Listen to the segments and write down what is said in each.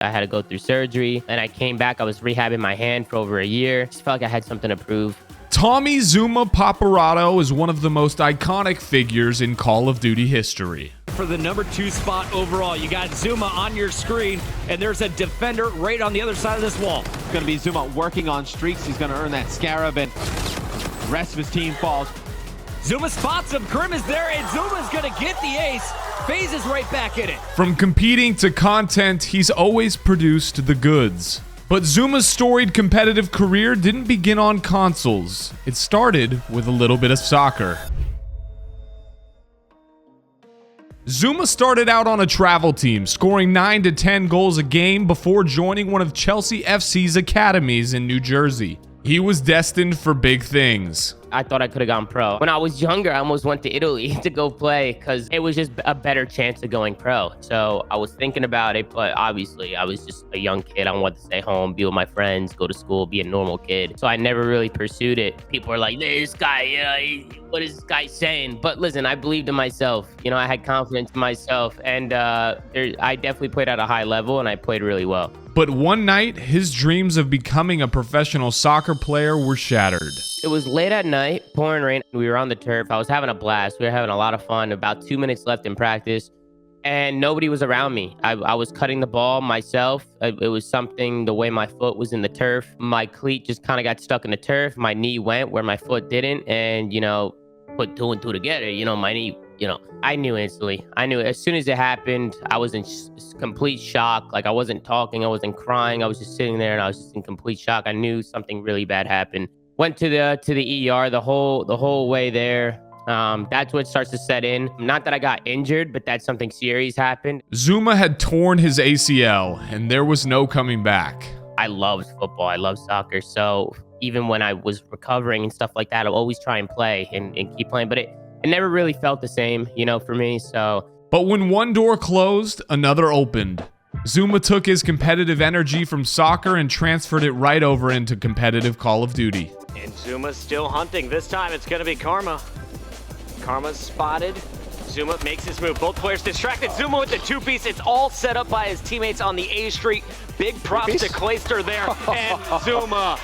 I had to go through surgery, and I came back. I was rehabbing my hand for over a year. Just felt like I had something to prove. Tommy ZooMaa Paparatto is one of the most iconic figures in Call of Duty history. For the #2 spot overall, you got ZooMaa on your screen, and there's a defender right on the other side of this wall. It's going to be ZooMaa working on streaks. He's going to earn that scarab, and the rest of his team falls. ZooMaa spots him. Grim is there, and ZooMaa's going to get the ace. FaZe is right back in it. From competing to content, he's always produced the goods. But ZooMaa's storied competitive career didn't begin on consoles. It started with a little bit of soccer. ZooMaa started out on a travel team, scoring 9 to 10 goals a game before joining one of Chelsea FC's academies in New Jersey. He was destined for big things. I thought I could have gone pro. When I was younger, I almost went to Italy to go play because it was just a better chance of going pro. So I was thinking about it, but obviously I was just a young kid. I wanted to stay home, be with my friends, go to school, be a normal kid. So I never really pursued it. People are like, this guy, what is this guy saying? But listen, I believed in myself. You know, I had confidence in myself, and I definitely played at a high level, and I played really well. But one night, his dreams of becoming a professional soccer player were shattered. It was late at night, pouring rain. We were on the turf. I was having a blast. We were having a lot of fun. About 2 minutes left in practice, and nobody was around me. I was cutting the ball myself. It was something, the way my foot was in the turf. My cleat just kind of got stuck in the turf. My knee went where my foot didn't, and, you know, put 2 and 2 together, you know, my knee, you know, I knew instantly. I knew as soon as it happened. I was in complete shock. Like, I wasn't talking, I wasn't crying. I was just sitting there, and I was just in complete shock. I knew something really bad happened. Went to the ER the whole way there. That's what starts to set in. Not that I got injured, but that something serious happened. ZooMaa had torn his ACL, and there was no coming back. I loved football. I loved soccer. So even when I was recovering and stuff like that, I'll always try and play and keep playing. But it never really felt the same, you know, for me. So. But when one door closed, another opened. ZooMaa took his competitive energy from soccer and transferred it right over into competitive Call of Duty. And ZooMaa's still hunting. This time it's going to be Karma. Karma's spotted. ZooMaa makes his move. Both players distracted. ZooMaa with the 2-piece. It's all set up by his teammates on the A Street. Big props to Clayster there. And ZooMaa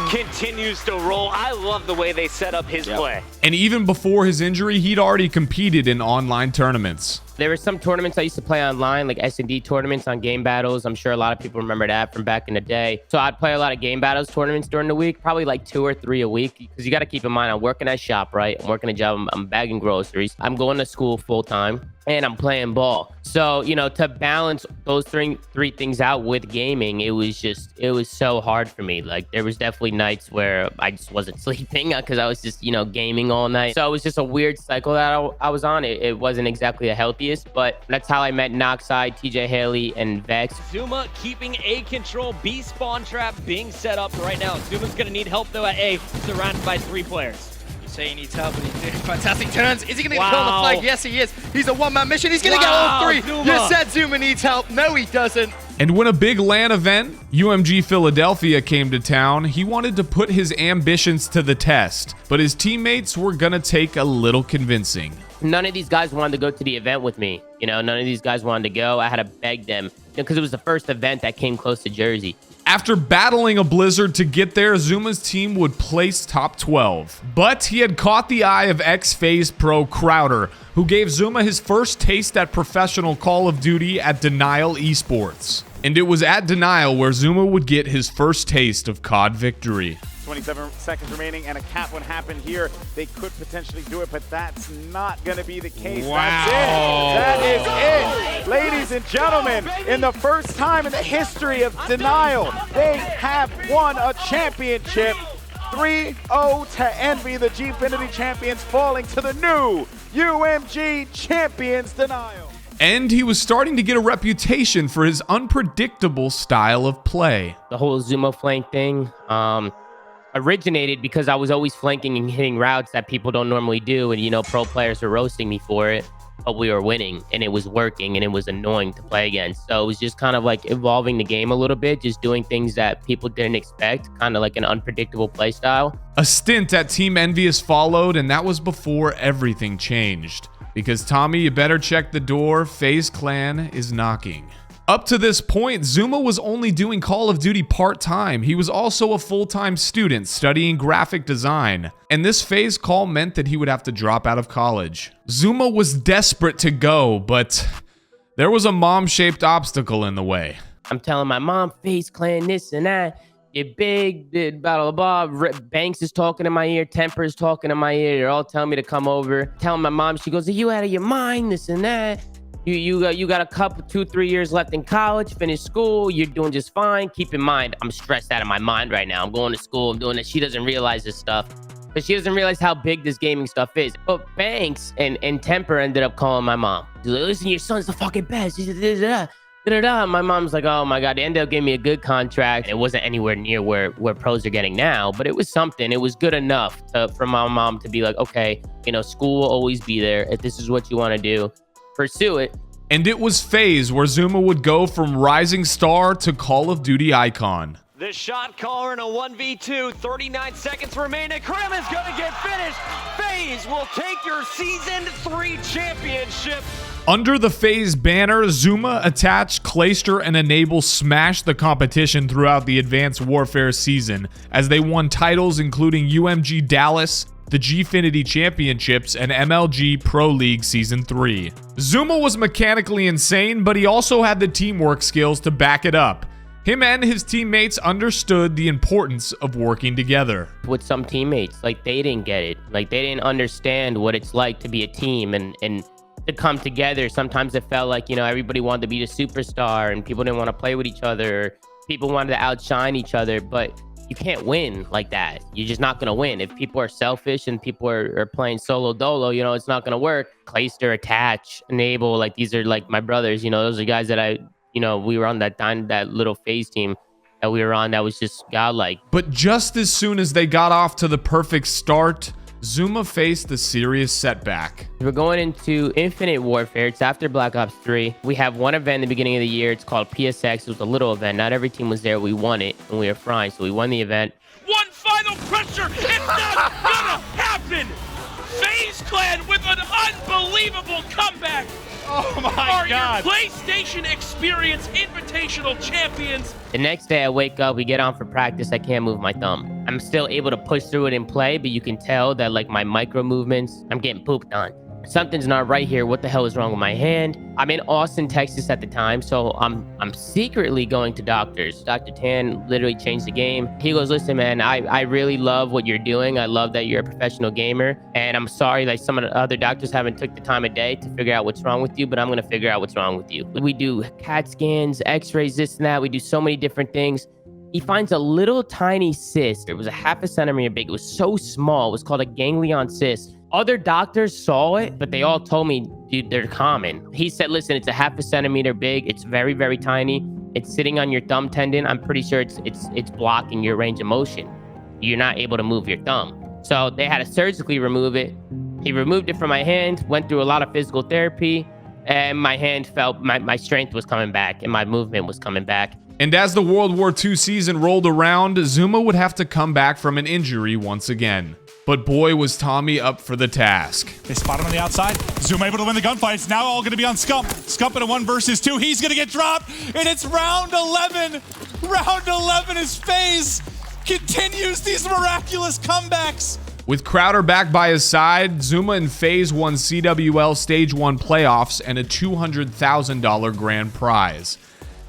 continues to roll. I love the way they set up his play. And even before his injury, he'd already competed in online tournaments. There were some tournaments I used to play online, like S&D tournaments on game battles. I'm sure a lot of people remember that from back in the day. So I'd play a lot of game battles tournaments during the week, probably like 2 or 3 a week, because you got to keep in mind, I'm working at shop, right? I'm working a job, I'm bagging groceries. I'm going to school full time, and I'm playing ball. So, you know, to balance those three things out with gaming, it was so hard for me. Like, there was definitely nights where I just wasn't sleeping because I was just, you know, gaming all night. So it was just a weird cycle that I was on. It wasn't exactly the healthiest, but that's how I met Noxide, TJ Haley, and Vex. ZooMaa keeping A control. B spawn trap being set up right now. ZooMaa's going to need help, though, at A, surrounded by 3 players. Say he needs help, but he's doing fantastic turns. Is he going to get the kill on the flag? Yes, he is. He's a one-man mission. He's going to get all 3. ZooMaa. You said ZooMaa needs help. No, he doesn't. And when a big LAN event, UMG Philadelphia, came to town, he wanted to put his ambitions to the test, but his teammates were gonna take a little convincing. None of these guys wanted to go to the event with me. You know, none of these guys wanted to go. I had to beg them, because it was the first event that came close to Jersey. After battling a blizzard to get there, ZooMaa's team would place top 12. But he had caught the eye of ex-FaZe pro Crowder, who gave ZooMaa his first taste at professional Call of Duty at Denial Esports. And it was at Denial where ZooMaa would get his first taste of COD victory. 27 seconds remaining, and a cat one happened here. They could potentially do it, but that's not going to be the case. Wow. That's it. That is it. Ladies and gentlemen, in the first time in the history of Denial, they have won a championship. 3-0 to Envy, the Gfinity champions, falling to the new UMG champions, Denial. And he was starting to get a reputation for his unpredictable style of play. The whole ZooMaa flank thing originated because I was always flanking and hitting routes that people don't normally do. And, you know, pro players were roasting me for it, but we were winning and it was working and it was annoying to play against. So it was just kind of like evolving the game a little bit, just doing things that people didn't expect, kind of like an unpredictable play style. A stint at Team Envious followed, and that was before everything changed. Because Tommy, you better check the door. FaZe Clan is knocking. Up to this point, ZooMaa was only doing Call of Duty part-time. He was also a full-time student studying graphic design. And this FaZe call meant that he would have to drop out of college. ZooMaa was desperate to go, but there was a mom-shaped obstacle in the way. I'm telling my mom, FaZe Clan, this and that. Get big, blah, blah, blah. Banks is talking in my ear. Temper is talking in my ear. They're all telling me to come over. Telling my mom, she goes, are you out of your mind? This and that. You got a couple, 2-3 years left in college, finish school. You're doing just fine. Keep in mind, I'm stressed out of my mind right now. I'm going to school. I'm doing this. She doesn't realize this stuff. But she doesn't realize how big this gaming stuff is. But Banks and Temper ended up calling my mom. She's like, listen, your son's the fucking best. She said, my mom's like, oh my God, they ended up giving me a good contract. It wasn't anywhere near where pros are getting now, but it was something. It was good enough for my mom to be like, okay, you know, school will always be there. If this is what you want to do, pursue it. And it was FaZe where ZooMaa would go from rising star to Call of Duty icon. The shot caller in a 1v2, 39 seconds remaining. Krim is going to get finished. FaZe will take your Season 3 championship. Under the FaZe banner, ZooMaa, Attach, Clayster, and Enable smashed the competition throughout the Advanced Warfare season as they won titles including UMG Dallas, the Gfinity Championships, and MLG Pro League Season 3. ZooMaa was mechanically insane, but he also had the teamwork skills to back it up. Him and his teammates understood the importance of working together. With some teammates, like they didn't get it. Like they didn't understand what it's like to be a team and to come together. Sometimes it felt like, you know, everybody wanted to be the superstar and people didn't want to play with each other. People wanted to outshine each other, but you can't win like that. You're just not going to win. If people are selfish and people are playing solo dolo, you know, it's not going to work. Clayster, Attach, Enable, like these are like my brothers, you know, those are guys that we were on that little FaZe team that we were on that was just godlike. But just as soon as they got off to the perfect start, ZooMaa faced a serious setback. We're going into Infinite Warfare. It's after Black Ops 3. We have one event in the beginning of the year. It's called PSX. It was a little event. Not every team was there. We won it, and we were frying, so we won the event. One final pressure. It's not gonna happen. FaZe Clan with an unbelievable comeback. Oh my God. Your PlayStation Experience Invitational champions. The next day I wake up, we get on for practice. I can't move my thumb. I'm still able to push through it and play, but you can tell that like my micro movements, I'm getting pooped on. Something's not right here. What the hell is wrong with my hand? I'm in Austin, Texas at the time, so I'm secretly going to doctors. Dr. Tan literally changed the game. He goes, listen, man, I really love what you're doing. I love that you're a professional gamer, and I'm sorry like some of the other doctors haven't took the time of day to figure out what's wrong with you, but I'm gonna figure out what's wrong with you. We do CAT scans, x-rays, this and that. We do so many different things. He finds a little tiny cyst. It was a 0.5 centimeter big. It was so small. It was called a ganglion cyst. Other doctors saw it, but they all told me, dude, they're common. He said, listen, it's a 0.5 centimeter big. It's very, very tiny. It's sitting on your thumb tendon. I'm pretty sure it's blocking your range of motion. You're not able to move your thumb. So they had to surgically remove it. He removed it from my hand, went through a lot of physical therapy, and my hand felt, my strength was coming back and my movement was coming back. And as the World War II season rolled around, ZooMaa would have to come back from an injury once again. But boy, was Tommy up for the task. They spot him on the outside. ZooMaa able to win the gunfight. It's now all going to be on Scump. Scump in a 1 versus 2. He's going to get dropped, and it's round 11. Round 11 is FaZe continues these miraculous comebacks. With CROKKR back by his side, ZooMaa and FaZe won CWL Stage 1 playoffs and a $200,000 grand prize.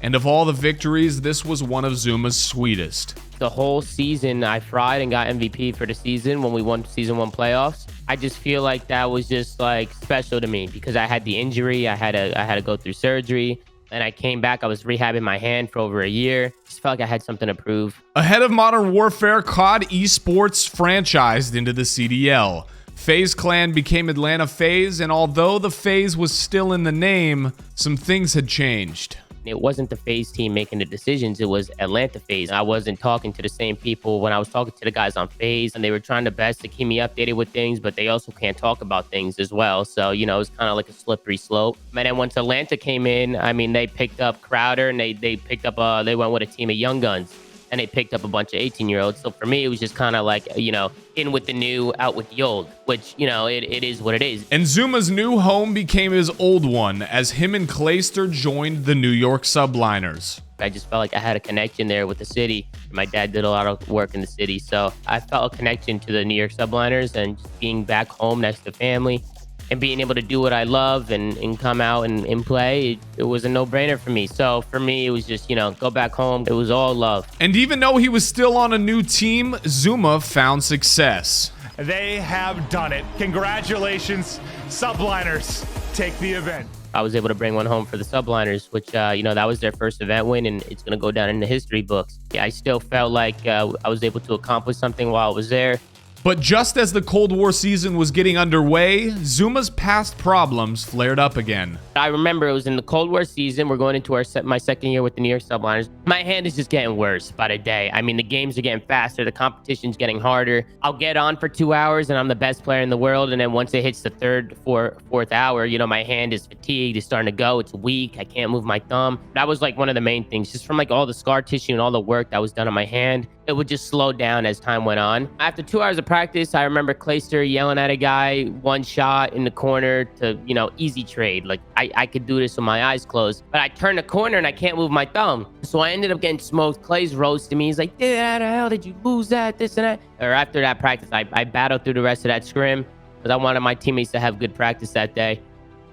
And of all the victories, this was one of ZooMaa's sweetest. The whole season, I fried and got MVP for the season when we won Season 1 playoffs. I just feel like that was just like special to me because I had the injury. I had to go through surgery. And I came back. I was rehabbing my hand for over a year. Just felt like I had something to prove. Ahead of Modern Warfare, COD Esports franchised into the CDL. FaZe Clan became Atlanta FaZe, and although the FaZe was still in the name, some things had changed. It wasn't the FaZe team making the decisions. It was Atlanta FaZe. I wasn't talking to the same people when I was talking to the guys on FaZe, and they were trying their best to keep me updated with things, but they also can't talk about things as well. So, you know, it's kind of like a slippery slope. And then once Atlanta came in, I mean, they picked up CROKKR, and they picked up, they went with a team of young guns. and they picked up a bunch of 18-year-olds. So for me, it was just kind of like, you know, in with the new, out with the old, which, you know, it is what it is. And ZooMaa's new home became his old one as him and Clayster joined the New York Subliners. I just felt like I had a connection there with the city. My dad did a lot of work in the city, so I felt a connection to the New York Subliners, and just being back home next to family and being able to do what I love and come out and play, it was a no-brainer for me. So for me, it was just, you know, go back home. It was all love. And even though he was still on a new team, ZooMaa found success. They have done it. Congratulations, Subliners. Take the event. I was able to bring one home for the Subliners, which, you know, that was their first event win, and it's going to go down in the history books. I still felt like I was able to accomplish something while I was there. But just as the Cold War season was getting underway, ZooMaa's past problems flared up again. I remember it was in the Cold War season. We're going into my second year with the New York Subliners. My hand is just getting worse by the day. I mean, the games are getting faster. The competition's getting harder. I'll get on for 2 hours and I'm the best player in the world. And then once it hits the third, fourth hour, you know, my hand is fatigued. It's starting to go. It's weak. I can't move my thumb. That was like one of the main things, just from like all the scar tissue and all the work that was done on my hand. It would just slow down as time went on. After 2 hours of practice, I remember Clayster yelling at a guy, one shot in the corner to, you know, easy trade. Like, I could do this with my eyes closed. But I turn the corner and I can't move my thumb. So I ended up getting smoked. Clay's roasting me. He's like, how the hell did you lose that, this and that? Or after that practice, I battled through the rest of that scrim because I wanted my teammates to have good practice that day.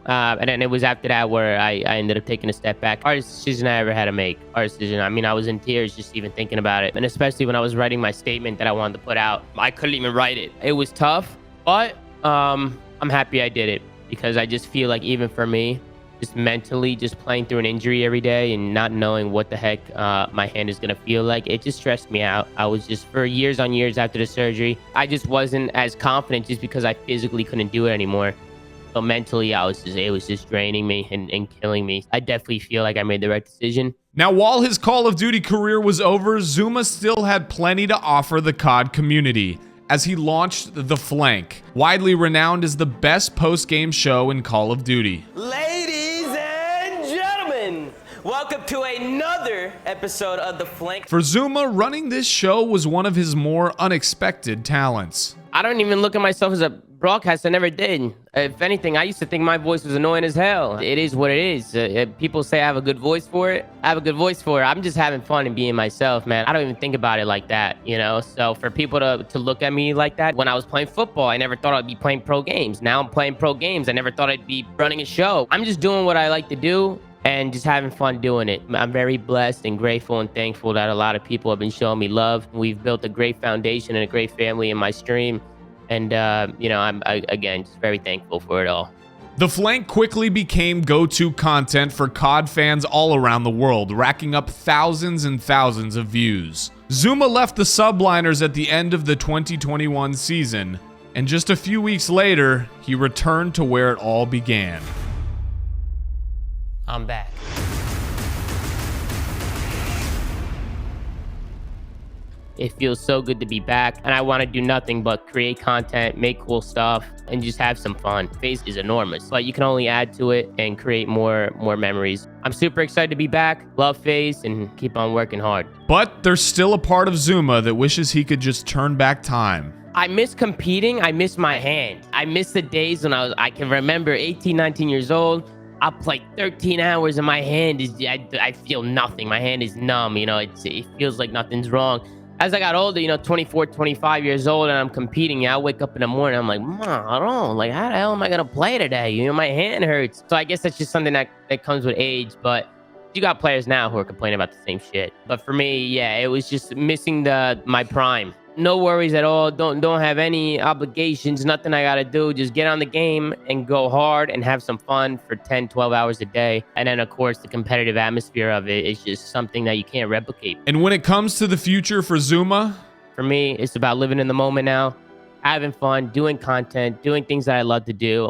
And then it was after that where I ended up taking a step back. Hardest decision I ever had to make. Hardest decision. I mean, I was in tears just even thinking about it. And especially when I was writing my statement that I wanted to put out, I couldn't even write it. It was tough, but I'm happy I did it, because I just feel like even for me, just mentally, just playing through an injury every day and not knowing what the heck my hand is going to feel like, it just stressed me out. I was just, for years on years after the surgery, I just wasn't as confident just because I physically couldn't do it anymore. So mentally, it was just draining me and killing me. I definitely feel like I made the right decision. Now, while his Call of Duty career was over, ZooMaa still had plenty to offer the COD community as he launched The Flank, widely renowned as the best post-game show in Call of Duty. Ladies and gentlemen, welcome to another episode of The Flank. For ZooMaa, running this show was one of his more unexpected talents. I don't even look at myself as a broadcaster. I never did. If anything, I used to think my voice was annoying as hell. It is what it is. People say I have a good voice for it. I have a good voice for it. I'm just having fun and being myself, man. I don't even think about it like that, you know? So for people to look at me like that, when I was playing football, I never thought I'd be playing pro games. Now I'm playing pro games. I never thought I'd be running a show. I'm just doing what I like to do and just having fun doing it. I'm very blessed and grateful and thankful that a lot of people have been showing me love. We've built a great foundation and a great family in my stream. And, you know, I'm, again, just very thankful for it all. The Flank quickly became go-to content for COD fans all around the world, racking up thousands and thousands of views. ZooMaa left the Subliners at the end of the 2021 season, and just a few weeks later, he returned to where it all began. I'm back. It feels so good to be back, and I want to do nothing but create content, make cool stuff, and just have some fun. FaZe is enormous, but you can only add to it and create more memories. I'm super excited to be back, love FaZe, and keep on working hard. But there's still a part of ZooMaa that wishes he could just turn back time. I miss competing. I miss my hand. I miss the days when I can remember 18, 19 years old. I'll play 13 hours and my hand is, I feel nothing. My hand is numb, you know, it feels like nothing's wrong. As I got older, you know, 24, 25 years old, and I'm competing, I wake up in the morning, I'm like, I don't know, like, how the hell am I going to play today? You know, my hand hurts. So I guess that's just something that comes with age, but you got players now who are complaining about the same shit. But for me, yeah, it was just missing my prime. No worries at all. Don't have any obligations, nothing I got to do. Just get on the game and go hard and have some fun for 10, 12 hours a day. And then, of course, the competitive atmosphere of it is just something that you can't replicate. And when it comes to the future for ZooMaa? For me, it's about living in the moment now, having fun, doing content, doing things that I love to do.